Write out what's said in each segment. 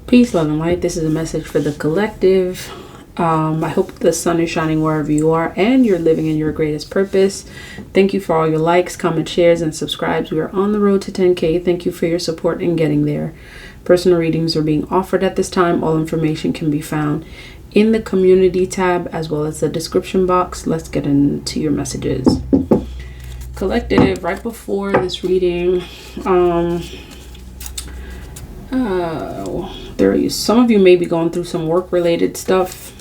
Peace, love, and light. This is a message for the collective. I hope the sun is shining wherever you are and you're living in your greatest purpose. Thank you for all your likes, comments, shares, and subscribes. We are on the road to 10K. Thank you for your support in getting there. Personal readings are being offered at this time. All information can be found in the community tab as well as the description box. Let's get into your messages. Collective, right before this reading, some of you may be going through some work related stuff,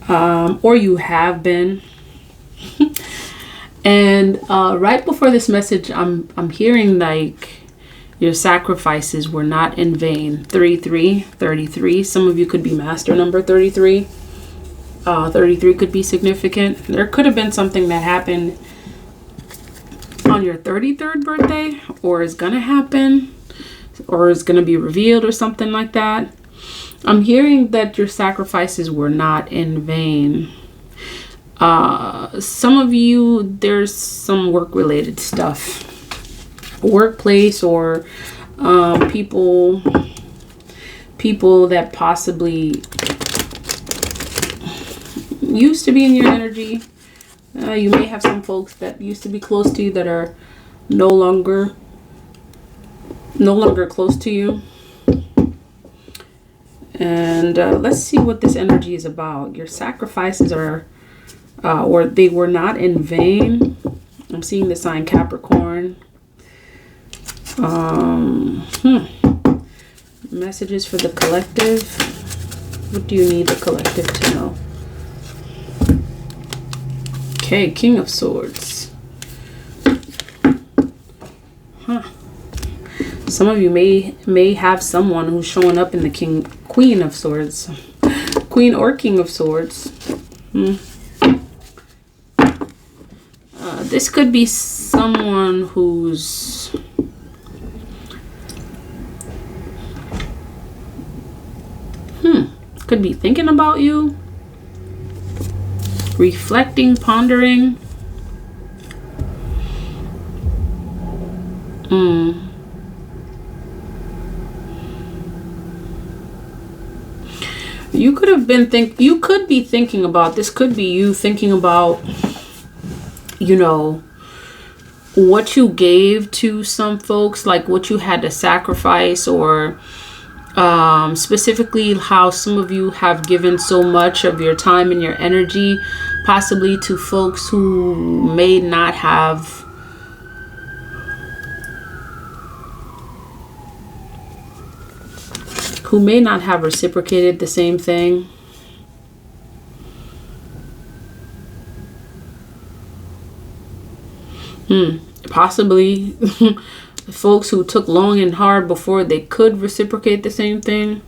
or you have been. And right before this message, I'm hearing like your sacrifices were not in vain. 33. Some of you could be master number 33. 33 could be significant. There could have been something that happened on your 33rd birthday, or is gonna happen, or is gonna be revealed, or something like that. I'm hearing that your sacrifices were not in vain. Some of you, there's some work related stuff, workplace, or people that possibly used to be in your energy. You may have some folks that used to be close to you that are no longer close to you. And let's see what this energy is about. Your sacrifices are, or they were not in vain. I'm seeing the sign Capricorn. Messages for the collective. What do you need the collective to know? Okay, King of Swords. Some of you may have someone who's showing up in the Queen of Swords. Queen or King of Swords. This could be someone who's could be thinking about you, reflecting, pondering. You could have been you could be thinking about, this could be you thinking about, you know, what you gave to some folks, like what you had to sacrifice, or specifically how some of you have given so much of your time and your energy possibly to folks who may not have reciprocated the same thing. Possibly folks who took long and hard before they could reciprocate the same thing.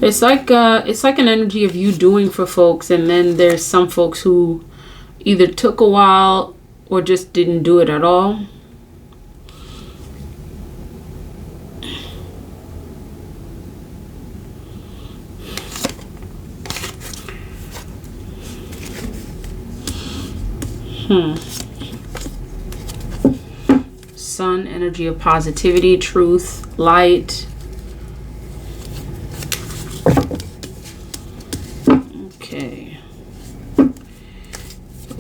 It's like an energy of you doing for folks, and then there's some folks who either took a while or just didn't do it at all. Sun, energy of positivity, truth, light.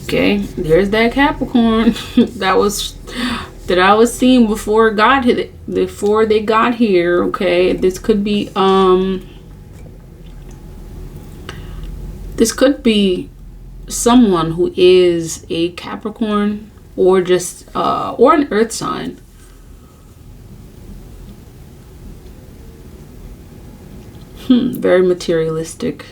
Okay, there's that Capricorn that I was seeing before they got here. Okay, this could be someone who is a Capricorn, or just or an earth sign. Very materialistic.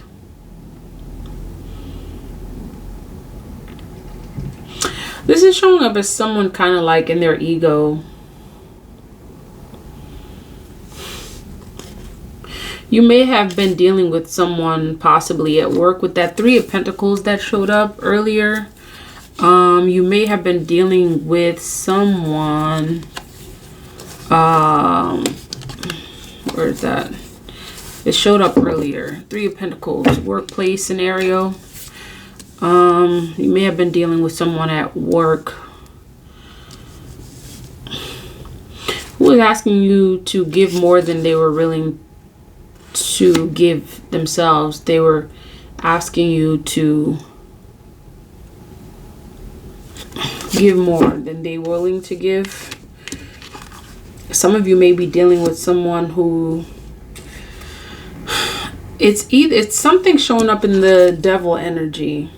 This is showing up as someone kind of like in their ego. You may have been dealing with someone possibly at work with that Three of Pentacles that showed up earlier. You may have been dealing with someone. Where is that? It showed up earlier. Three of Pentacles, workplace scenario. You may have been dealing with someone at work who was asking you to give more than they were willing to give themselves. They were asking you to give more than they were willing to give. Some of you may be dealing with someone who it's something showing up in the devil energy.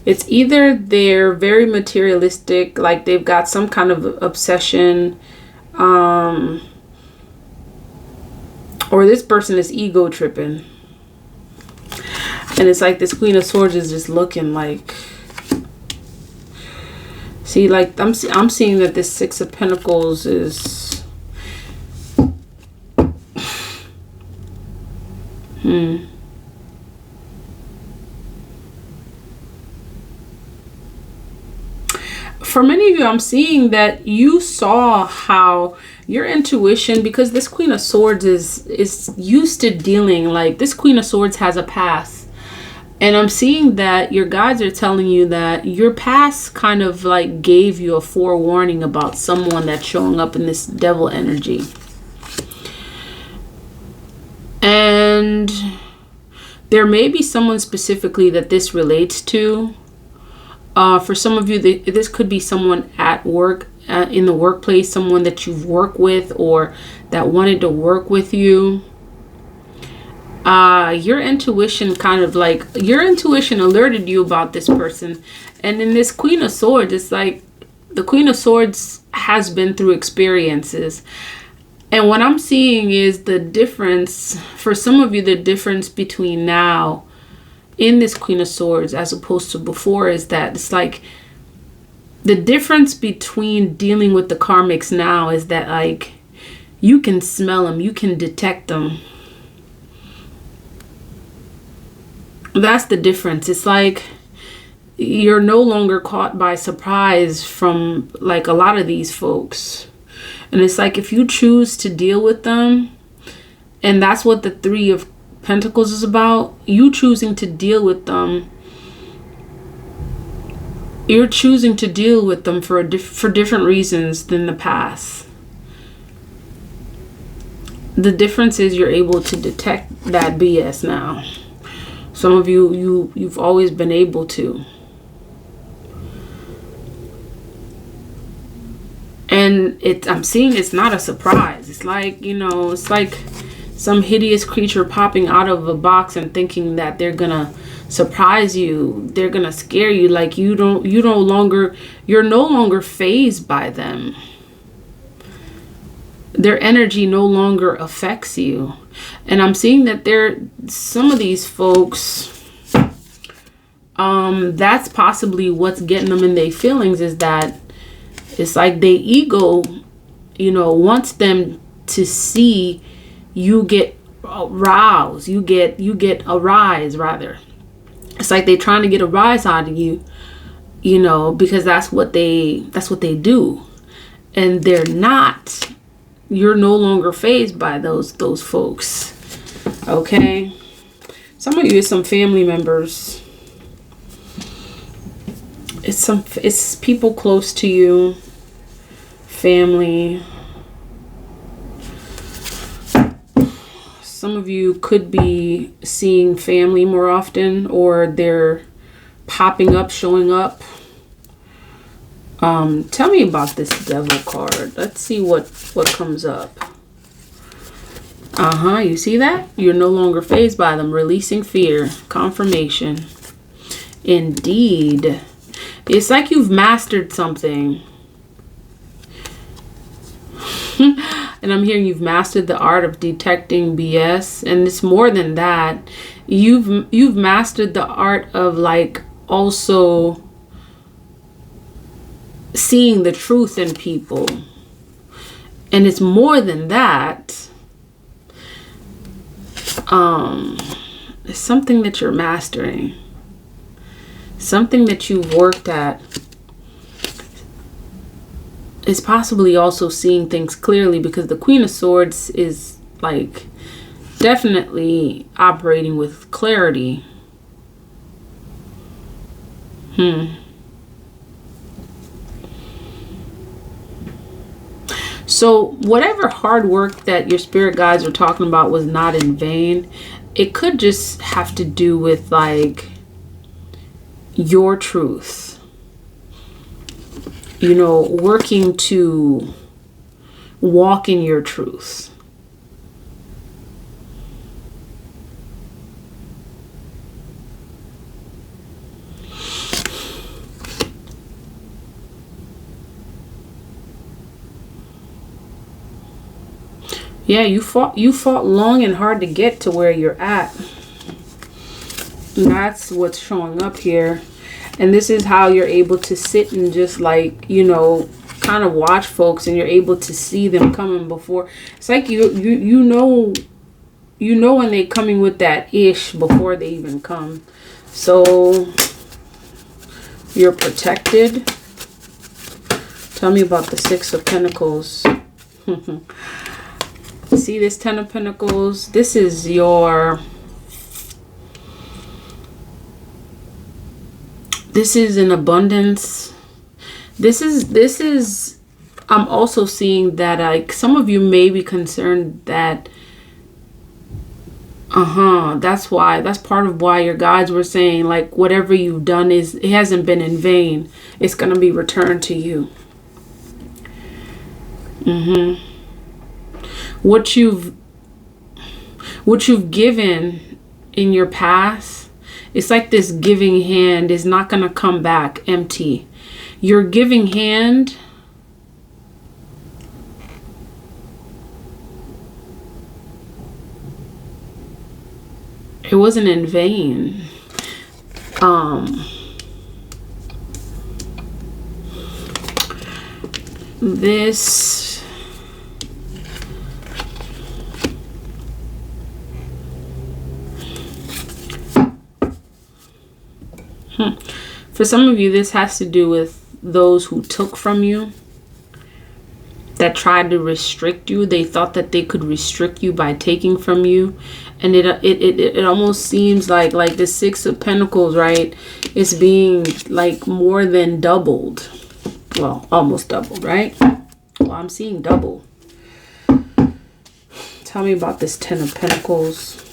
It's either they're very materialistic, like they've got some kind of obsession, or this person is ego tripping. And it's like this Queen of Swords is just looking like, see, like I'm seeing that this Six of Pentacles is for many of you, I'm seeing that you saw how your intuition, because this Queen of Swords is used to dealing, like this Queen of Swords has a past. And I'm seeing that your guides are telling you that your past kind of like gave you a forewarning about someone that's showing up in this devil energy. And there may be someone specifically that this relates to. For some of you, this could be someone at work, in the workplace, someone that you've worked with or that wanted to work with you. Your intuition your intuition alerted you about this person. And in this Queen of Swords, it's like the Queen of Swords has been through experiences. And what I'm seeing is the difference, for some of you, the difference between now in this Queen of Swords as opposed to before is that it's like the difference between dealing with the karmics now is that like you can smell them, you can detect them. That's the difference. It's like you're no longer caught by surprise from like a lot of these folks. And it's like if you choose to deal with them, and that's what the Three of Pentacles is about, you choosing to deal with them. You're choosing to deal with them for different reasons than the past. The difference is you're able to detect that BS now. Some of you've always been able to. And I'm seeing it's not a surprise. It's like, it's like some hideous creature popping out of a box and thinking that they're gonna surprise you. They're gonna scare you. Like you're no longer fazed by them. Their energy no longer affects you. And I'm seeing that some of these folks, that's possibly what's getting them in their feelings, is that it's like their ego, wants them to see you get aroused, you get a rise rather. It's like they're trying to get a rise out of you, because that's what they do. And they're not. You're no longer fazed by those folks. Okay? Some of you is some family members. It's people close to you, family. Some of you could be seeing family more often, or they're popping up, showing up. Tell me about this Devil card. Let's see what comes up. You see that? You're no longer fazed by them. Releasing fear. Confirmation. Indeed. It's like you've mastered something. And I'm hearing you've mastered the art of detecting BS. And it's more than that. You've mastered the art of like also seeing the truth in people. And it's more than that. It's something that you're mastering. Something that you've worked at. Is possibly also seeing things clearly, because the Queen of Swords is like definitely operating with clarity. So whatever hard work that your spirit guides are talking about was not in vain. It could just have to do with like your truth. You know, working to walk in your truth. Yeah, you fought long and hard to get to where you're at. And that's what's showing up here. And this is how you're able to sit and just like, you know, kind of watch folks, and you're able to see them coming before. It's like you know when they're coming with that ish before they even come. So you're protected. Tell me about the Six of Pentacles. See this Ten of Pentacles? This is your... This is an abundance. This is... I'm also seeing that like some of you may be concerned that... That's part of why your guides were saying like whatever you've done it hasn't been in vain. It's going to be returned to you. What you've given in your past, it's like this giving hand is not going to come back empty. Your giving hand, it wasn't in vain. This... For some of you, this has to do with those who took from you, that tried to restrict you. They thought that they could restrict you by taking from you. And it almost seems like the Six of Pentacles, right, is being like more than doubled. Well, almost doubled, right? Well, I'm seeing double. Tell me about this Ten of Pentacles.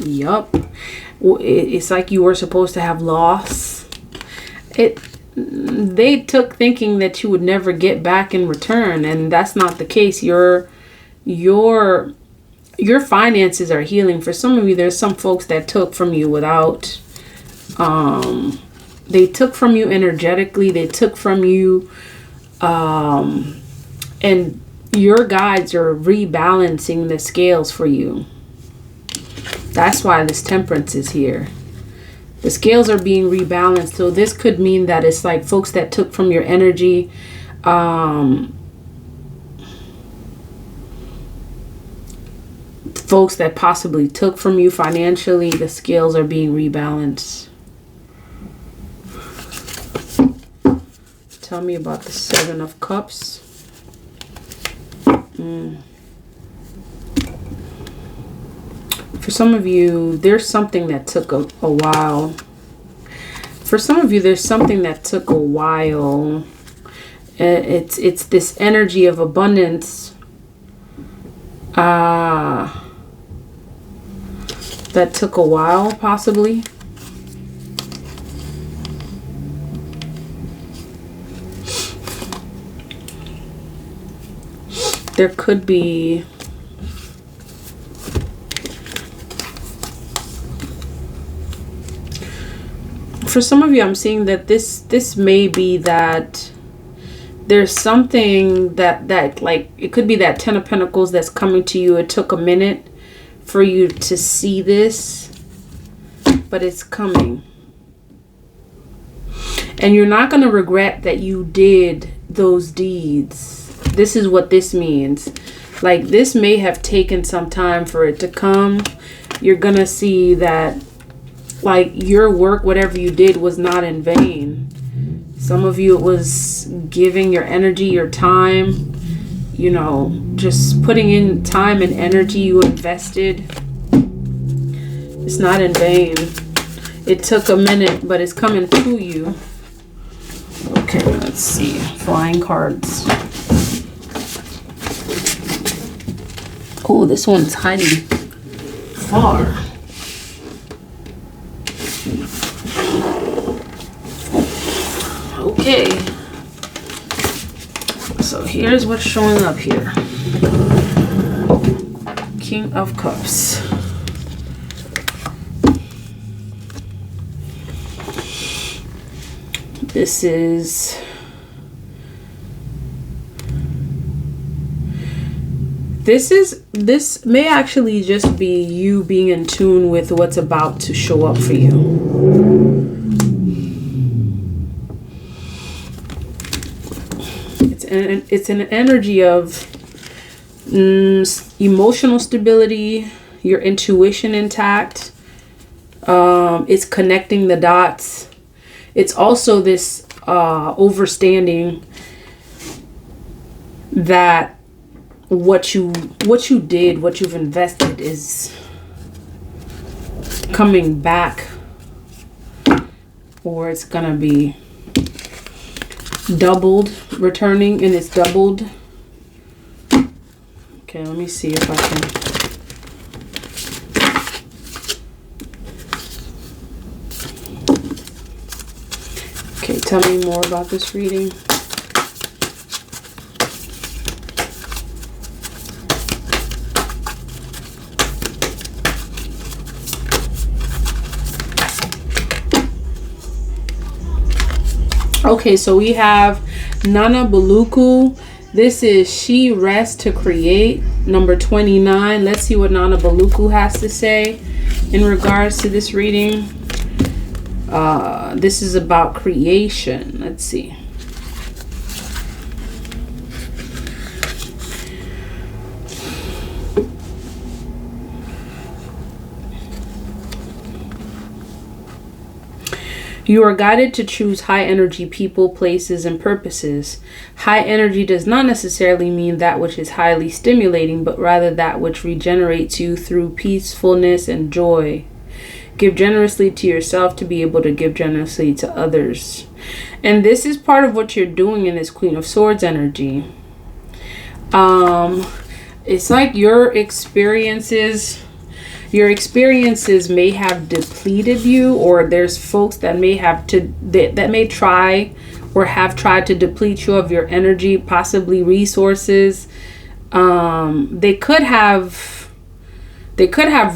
Yup. It's like you were supposed to have loss. They took thinking that you would never get back in return, and that's not the case. Your finances are healing. For some of you, there's some folks that took from you without they took from you energetically, they took from you and your guides are rebalancing the scales for you. That's why this Temperance is here. The scales are being rebalanced. So this could mean that it's like folks that took from your energy. Folks that possibly took from you financially. The scales are being rebalanced. Tell me about the Seven of Cups. For some of you, there's something that took a while. For some of you, there's something that took a while. It's this energy of abundance that took a while, possibly. There could be... For some of you, I'm seeing that this may be that there's something that like, it could be that Ten of Pentacles that's coming to you. It took a minute for you to see this, but it's coming. And you're not going to regret that you did those deeds. This is what this means. Like, this may have taken some time for it to come. You're going to see that like your work, whatever you did, was not in vain. Some of you, it was giving your energy, your time, you know, just putting in time and energy you invested. It's not in vain. It took a minute, but it's coming to you. Okay, let's see. Flying cards. Oh, this one's hiding far. Okay. So here's what's showing up here. King of Cups. This may actually just be you being in tune with what's about to show up for you. It's an energy of emotional stability, your intuition intact. It's connecting the dots. It's also this overstanding that what you did, what you've invested is coming back, or it's gonna be doubled, returning, and it's doubled. Okay, let me see if I can. Okay, tell me more about this reading. Okay, so we have Nana Baluku. This is She Rests to Create, number 29. Let's see what Nana Baluku has to say in regards to this reading. This is about creation. Let's see. You are guided to choose high energy people, places, and purposes. High energy does not necessarily mean that which is highly stimulating, but rather that which regenerates you through peacefulness and joy. Give generously to yourself to be able to give generously to others. And this is part of what you're doing in this Queen of Swords energy. It's like your experiences may have depleted you, or there's folks that may try or have tried to deplete you of your energy, possibly resources. They could have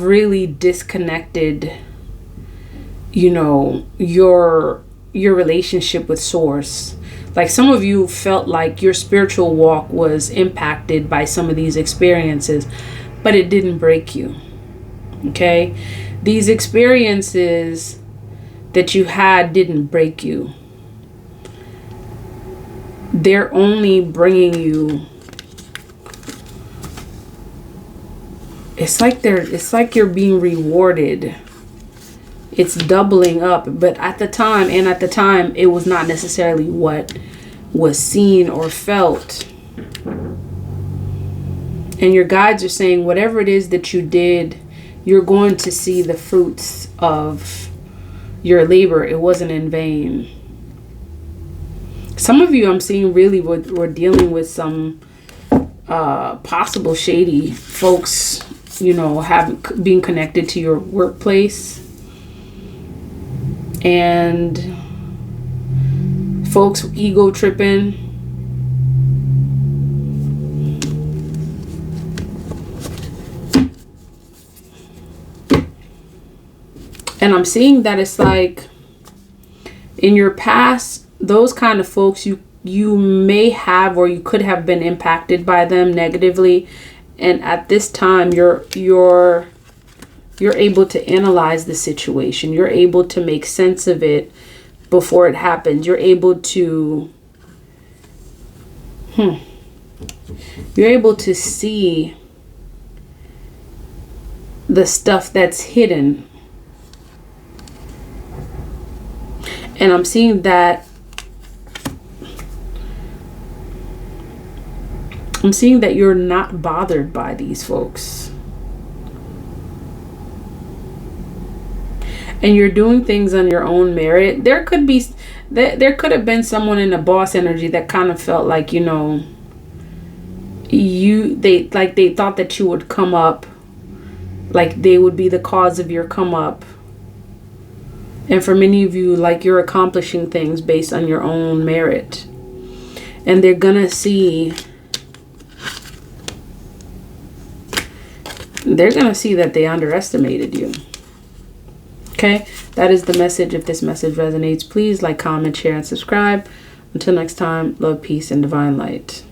really disconnected, your relationship with Source. Like, some of you felt like your spiritual walk was impacted by some of these experiences, but it didn't break you. Okay, these experiences that you had didn't break you. They're only bringing you. It's like you're being rewarded. It's doubling up, but at the time, it was not necessarily what was seen or felt. And your guides are saying, whatever it is that you did, you're going to see the fruits of your labor. It wasn't in vain. Some of you, I'm seeing, really were dealing with some possible shady folks, being connected to your workplace. And folks ego tripping. And I'm seeing that it's like in your past, those kind of folks, you may have, or you could have been impacted by them negatively. And at this time, you're able to analyze the situation. You're able to make sense of it before it happens. You're able to see the stuff that's hidden. And I'm seeing that you're not bothered by these folks. and you're doing things on your own merit. There could be, there could have been someone in the boss energy that kind of felt like, you know, they thought that you would come up, like they would be the cause of your come up. And for many of you, like, you're accomplishing things based on your own merit, and they're gonna see, that they underestimated you. Okay, that is the message. If this message resonates, please like, comment, share, and subscribe. Until next time, love, peace, and divine light.